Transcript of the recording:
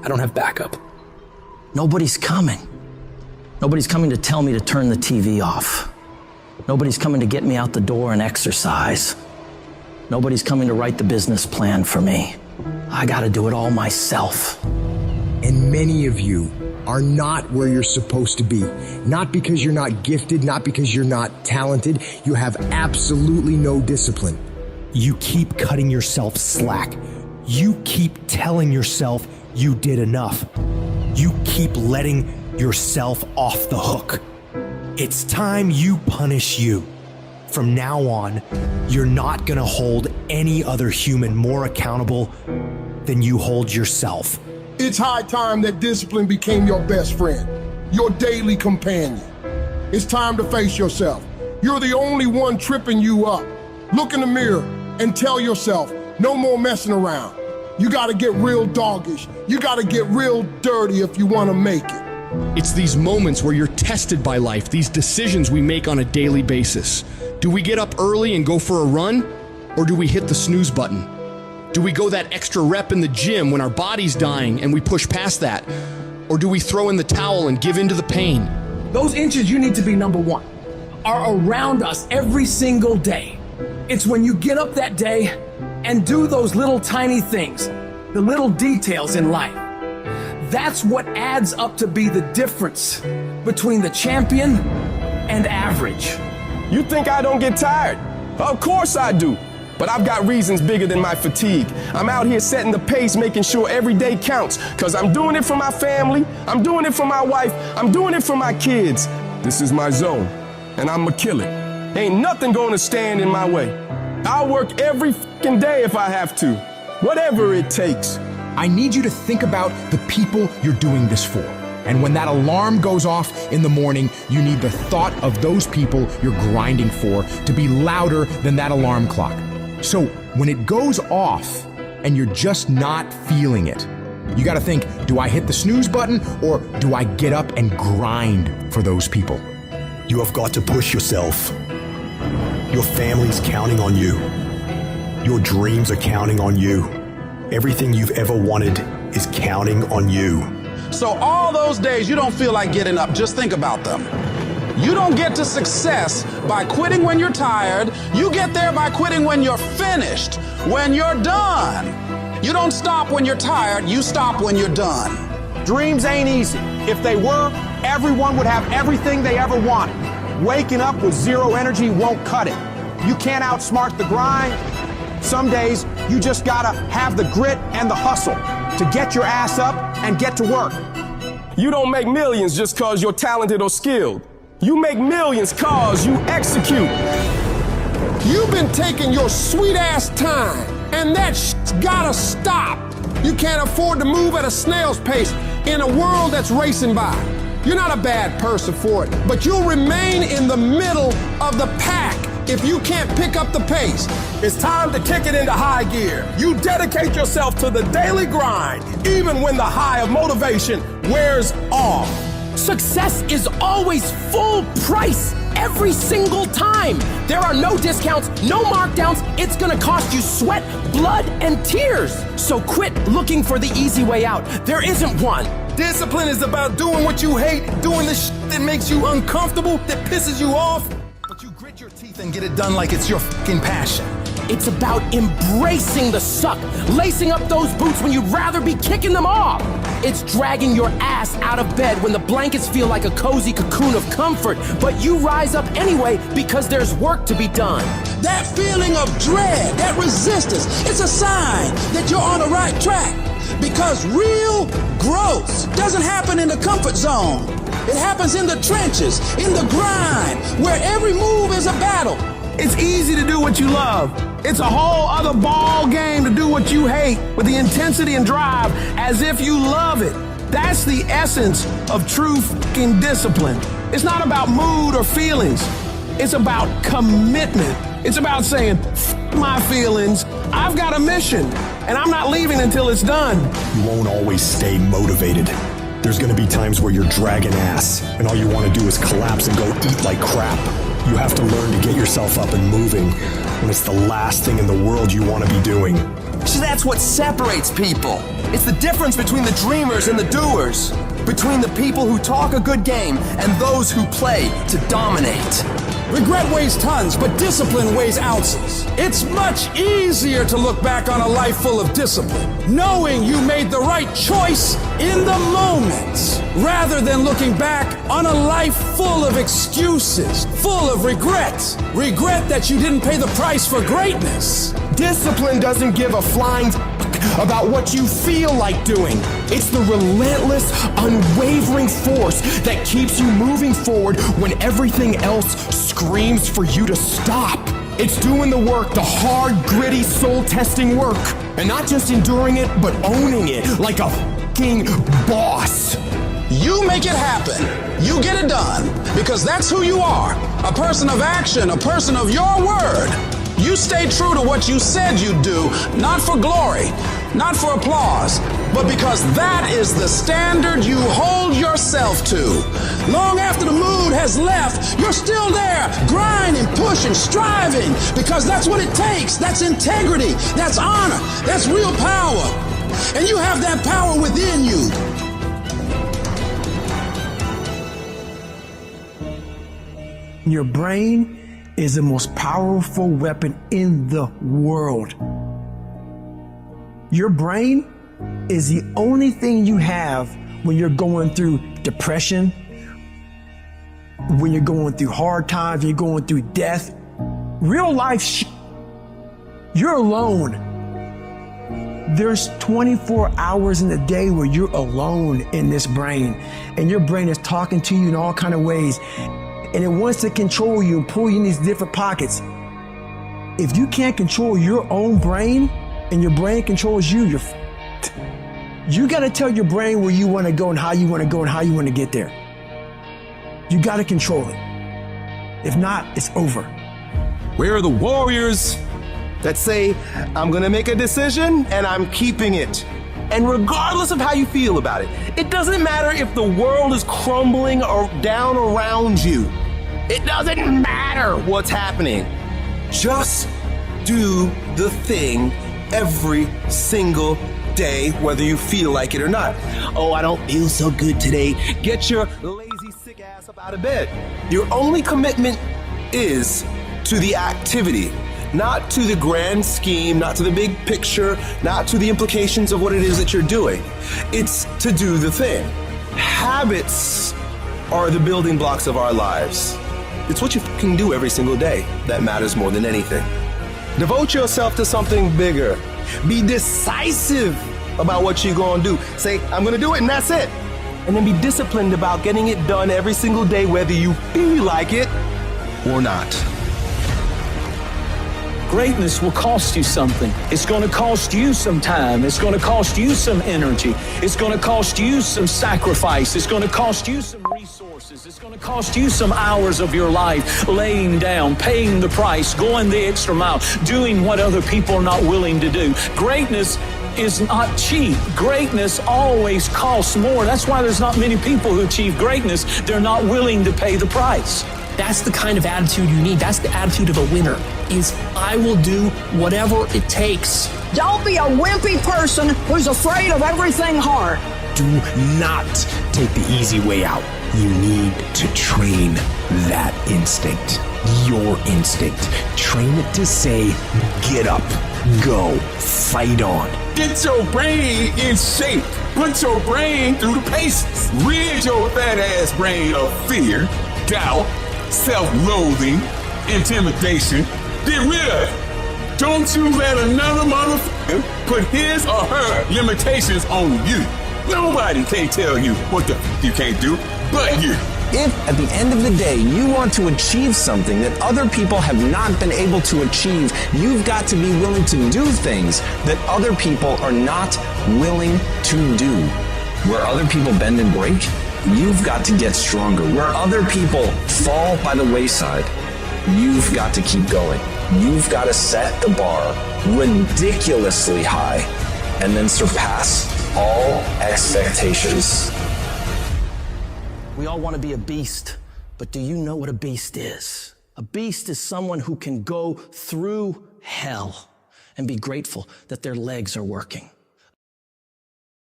I don't have backup. Nobody's coming. Nobody's coming to tell me to turn the TV off. Nobody's coming to get me out the door and exercise. Nobody's coming to write the business plan for me. I gotta do it all myself. And many of you are not where you're supposed to be. Not because you're not gifted, not because you're not talented. You have absolutely no discipline. You keep cutting yourself slack. You keep telling yourself you did enough. You keep letting yourself off the hook. It's time you punish you. From now on, you're not gonna hold any other human more accountable than you hold yourself. It's high time that discipline became your best friend, your daily companion. It's time to face yourself. You're the only one tripping you up. Look in the mirror and tell yourself, no more messing around. You gotta get real doggish. You gotta get real dirty if you wanna make it. It's these moments where you're tested by life, these decisions we make on a daily basis. Do we get up early and go for a run? Or do we hit the snooze button? Do we go that extra rep in the gym when our body's dying and we push past that? Or do we throw in the towel and give in to the pain? Those inches you need to be number one are around us every single day. It's when you get up that day and do those little tiny things, the little details in life. That's what adds up to be the difference between the champion and average. You think I don't get tired? Of course I do. But I've got reasons bigger than my fatigue. I'm out here setting the pace, making sure every day counts. Cause I'm doing it for my family, I'm doing it for my wife, I'm doing it for my kids. This is my zone, and I'ma kill it. Ain't nothing gonna stand in my way. I'll work every fucking day if I have to, whatever it takes. I need you to think about the people you're doing this for. And when that alarm goes off in the morning, you need the thought of those people you're grinding for to be louder than that alarm clock. So when it goes off and you're just not feeling it, you gotta think, do I hit the snooze button or do I get up and grind for those people? You have got to push yourself. Your family's counting on you. Your dreams are counting on you. Everything you've ever wanted is counting on you. So all those days you don't feel like getting up, just think about them. You don't get to success by quitting when you're tired. You get there by quitting when you're finished, when you're done. You don't stop when you're tired, you stop when you're done. Dreams ain't easy. If they were, everyone would have everything they ever wanted. Waking up with zero energy won't cut it. You can't outsmart the grind. Some days, you just gotta have the grit and the hustle to get your ass up and get to work. You don't make millions just cause you're talented or skilled. You make millions cause you execute. You've been taking your sweet ass time, and that shit's gotta stop. You can't afford to move at a snail's pace in a world that's racing by. You're not a bad person for it, but you'll remain in the middle of the pack if you can't pick up the pace. It's time to kick it into high gear. You dedicate yourself to the daily grind, even when the high of motivation wears off. Success is always full price every single time. There are no discounts, no markdowns. It's gonna cost you sweat, blood, and tears. So quit looking for the easy way out. There isn't one. Discipline is about doing what you hate, doing the shit that makes you uncomfortable, that pisses you off. But you grit your teeth and get it done like it's your fucking passion. It's about embracing the suck, lacing up those boots when you'd rather be kicking them off. It's dragging your ass out of bed when the blankets feel like a cozy cocoon of comfort, but you rise up anyway because there's work to be done. That feeling of dread, that resistance, it's a sign that you're on the right track. Because real growth doesn't happen in the comfort zone. It happens in the trenches, in the grind, where every move is a battle. It's easy to do what you love. It's a whole other ball game to do what you hate with the intensity and drive as if you love it. That's the essence of true fucking discipline. It's not about mood or feelings. It's about commitment. It's about saying, F my feelings, I've got a mission, and I'm not leaving until it's done. You won't always stay motivated. There's gonna be times where you're dragging ass and all you wanna do is collapse and go eat like crap. You have to learn to get yourself up and moving when it's the last thing in the world you wanna be doing. See, that's what separates people. It's the difference between the dreamers and the doers. Between the people who talk a good game and those who play to dominate. Regret weighs tons, but discipline weighs ounces. It's much easier to look back on a life full of discipline, knowing you made the right choice in the moment, rather than looking back on a life full of excuses, full of regret. Regret that you didn't pay the price for greatness. Discipline doesn't give a flying about what you feel like doing. It's the relentless, unwavering force that keeps you moving forward when everything else screams for you to stop. It's doing the work, the hard, gritty, soul-testing work. And not just enduring it, but owning it like a fucking boss. You make it happen. You get it done, because that's who you are. A person of action, a person of your word. You stay true to what you said you'd do, not for glory, not for applause, but because that is the standard you hold yourself to. Long after the mood has left, you're still there, grinding, pushing, striving, because that's what it takes. That's integrity, that's honor, that's real power. And you have that power within you. Your brain is the most powerful weapon in the world. Your brain is the only thing you have when you're going through depression, when you're going through hard times, when you're going through death. Real life, you're alone. There's 24 hours in a day where you're alone in this brain, and your brain is talking to you in all kinds of ways. And it wants to control you and pull you in these different pockets. If you can't control your own brain and your brain controls you, you got to tell your brain where you want to go and how you want to go and how you want to get there. You got to control it. If not, it's over. Where are the warriors that say, I'm gonna make a decision and I'm keeping it? And regardless of how you feel about it, it doesn't matter if the world is crumbling or down around you. It doesn't matter what's happening. Just do the thing every single day, whether you feel like it or not. Oh, I don't feel so good today. Get your lazy, sick ass up out of bed. Your only commitment is to the activity, not to the grand scheme, not to the big picture, not to the implications of what it is that you're doing. It's to do the thing. Habits are the building blocks of our lives. It's what you can do every single day that matters more than anything. Devote yourself to something bigger. Be decisive about what you're gonna do. Say, I'm gonna do it and that's it. And then be disciplined about getting it done every single day, whether you feel like it or not. Greatness will cost you something. It's going to cost you some time. It's going to cost you some energy. It's going to cost you some sacrifice. It's going to cost you some resources. It's going to cost you some hours of your life laying down, paying the price, going the extra mile, doing what other people are not willing to do. Greatness is not cheap. Greatness always costs more. That's why there's not many people who achieve greatness. They're not willing to pay the price. That's the kind of attitude you need. That's the attitude of a winner, is I will do whatever it takes. Don't be a wimpy person who's afraid of everything hard. Do not take the easy way out. You need to train that instinct, your instinct. Train it to say, get up, go, fight on. Get your brain in shape. Put your brain through the paces. Rid your fat ass brain of fear, doubt, self-loathing, intimidation. Get rid of it. Don't you let another motherfucker put his or her limitations on you. Nobody can tell you what the f you can't do but you. If at the end of the day you want to achieve something that other people have not been able to achieve, you've got to be willing to do things that other people are not willing to do. Where other people bend and break, you've got to get stronger. Where other people fall by the wayside, you've got to keep going. You've got to set the bar ridiculously high and then surpass all expectations. We all want to be a beast, but do you know what a beast is? A beast is someone who can go through hell and be grateful that their legs are working.